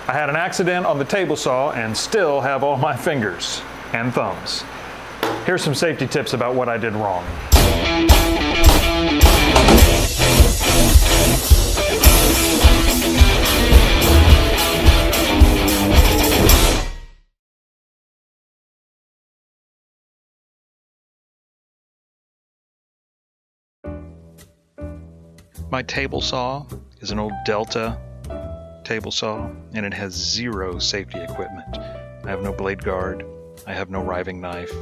I had an accident on the table saw and still have all my fingers and thumbs. Here's some safety tips about what I did wrong. My table saw is an old Delta table saw, and it has zero safety equipment. I have no blade guard, I have no riving knife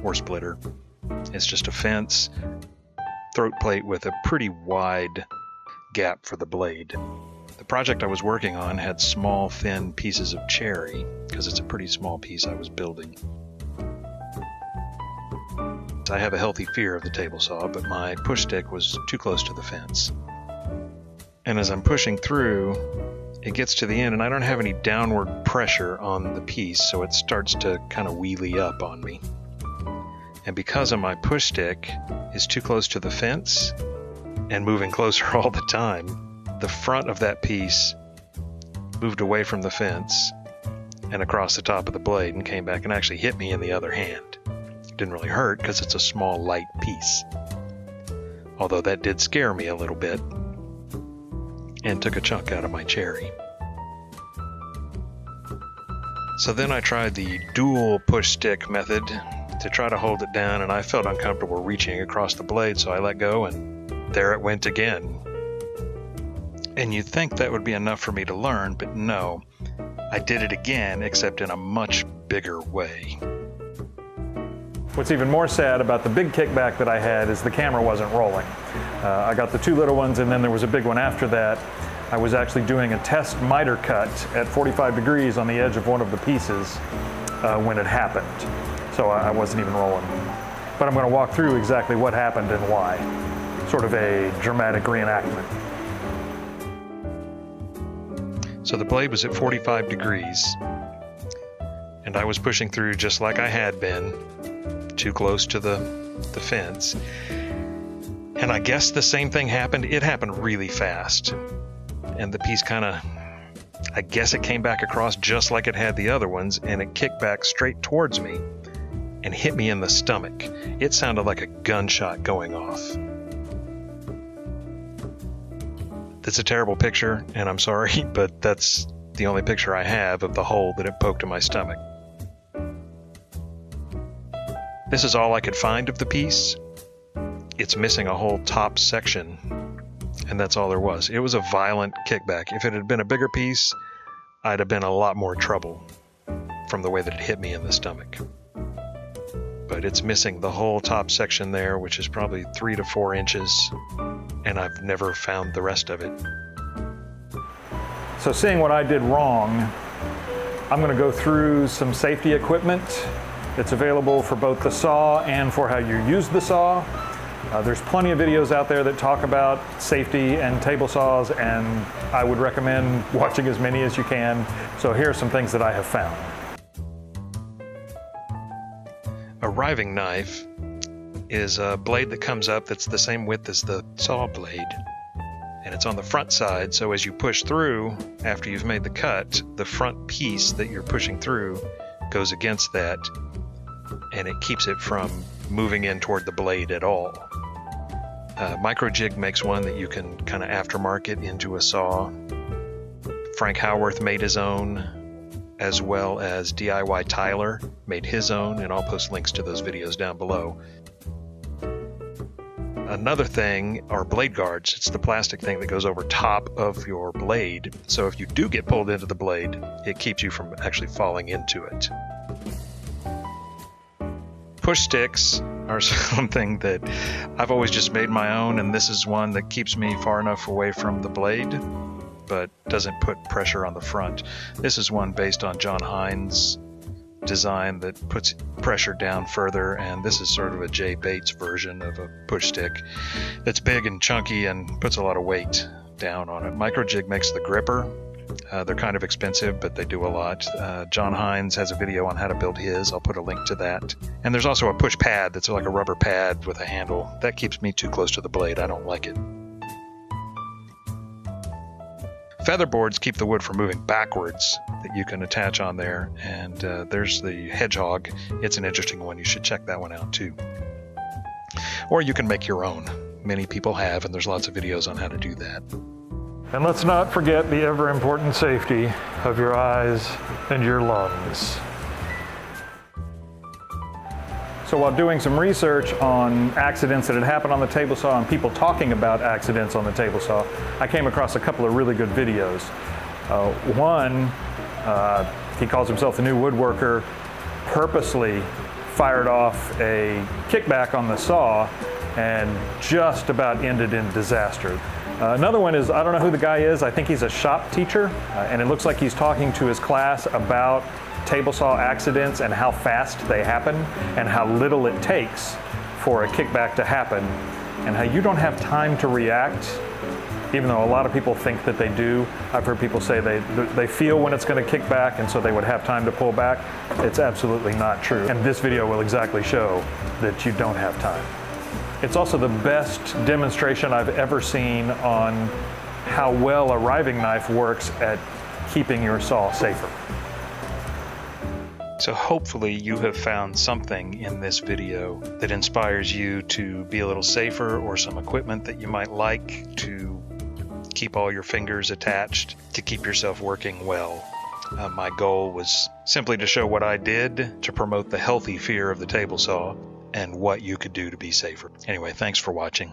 or splitter. It's just a fence, throat plate with a pretty wide gap for the blade. The project I was working on had small, thin pieces of cherry, because it's a pretty small piece I was building. I have a healthy fear of the table saw, but my push stick was too close to the fence. And as I'm pushing through, it gets to the end and I don't have any downward pressure on the piece, so it starts to kind of wheelie up on me. And because of my push stick is too close to the fence and moving closer all the time, the front of that piece moved away from the fence and across the top of the blade and came back and actually hit me in the other hand. It didn't really hurt because it's a small, light piece. Although that did scare me a little bit and took a chunk out of my cherry. So then I tried the dual push stick method to try to hold it down, and I felt uncomfortable reaching across the blade, so I let go and there it went again. And you'd think that would be enough for me to learn, but no. I did it again, except in a much bigger way. What's even more sad about the big kickback that I had is the camera wasn't rolling. I got the two little ones and then there was a big one after that. I was actually doing a test miter cut at 45 degrees on the edge of one of the pieces when it happened. So I wasn't even rolling. But I'm going to walk through exactly what happened and why. Sort of a dramatic reenactment. So the blade was at 45 degrees and I was pushing through just like I had been, too close to the fence. And I guess the same thing happened. It happened really fast. And the piece kind of, I guess it came back across just like it had the other ones, and it kicked back straight towards me and hit me in the stomach. It sounded like a gunshot going off. That's a terrible picture, and I'm sorry, but that's the only picture I have of the hole that it poked in my stomach. This is all I could find of the piece. It's missing a whole top section, and that's all there was. It was a violent kickback. If it had been a bigger piece, I'd have been in a lot more trouble from the way that it hit me in the stomach. But it's missing the whole top section there, which is probably 3 to 4 inches, and I've never found the rest of it. So seeing what I did wrong, I'm going to go through some safety equipment. It's available for both the saw and for how you use the saw. There's plenty of videos out there that talk about safety and table saws, and I would recommend watching as many as you can. So here are some things that I have found. A riving knife is a blade that comes up that's the same width as the saw blade, and it's on the front side, so as you push through after you've made the cut, the front piece that you're pushing through goes against that, and it keeps it from moving in toward the blade at all. Microjig makes one that you can kind of aftermarket into a saw. Frank Howarth made his own, as well as DIY Tyler made his own, and I'll post links to those videos down below. Another thing are blade guards. It's the plastic thing that goes over top of your blade, so if you do get pulled into the blade, it keeps you from actually falling into it. Push sticks are something that I've always just made my own, and this is one that keeps me far enough away from the blade but doesn't put pressure on the front. This is one based on John Heinz design that puts pressure down further, and this is sort of a Jay Bates version of a push stick that's big and chunky and puts a lot of weight down on it. Microjig makes the gripper. They're kind of expensive, but they do a lot. John Heinz has a video on how to build his. I'll put a link to that. And there's also a push pad that's like a rubber pad with a handle. That keeps me too close to the blade. I don't like it. Feather boards keep the wood from moving backwards that you can attach on there. And there's the hedgehog. It's an interesting one. You should check that one out too. Or you can make your own. Many people have, and there's lots of videos on how to do that. And let's not forget the ever important safety of your eyes and your lungs. So while doing some research on accidents that had happened on the table saw and people talking about accidents on the table saw, I came across a couple of really good videos. One, he calls himself the New Woodworker, purposely fired off a kickback on the saw and just about ended in disaster. Another one is, I don't know who the guy is, I think he's a shop teacher, and it looks like he's talking to his class about table saw accidents and how fast they happen and how little it takes for a kickback to happen and how you don't have time to react, even though a lot of people think that they do. I've heard people say they feel when it's going to kick back and so they would have time to pull back. It's absolutely not true. And this video will exactly show that you don't have time. It's also the best demonstration I've ever seen on how well a riving knife works at keeping your saw safer. So hopefully you have found something in this video that inspires you to be a little safer, or some equipment that you might like to keep all your fingers attached to keep yourself working well. My goal was simply to show what I did to promote the healthy fear of the table saw and what you could do to be safer. Anyway, thanks for watching.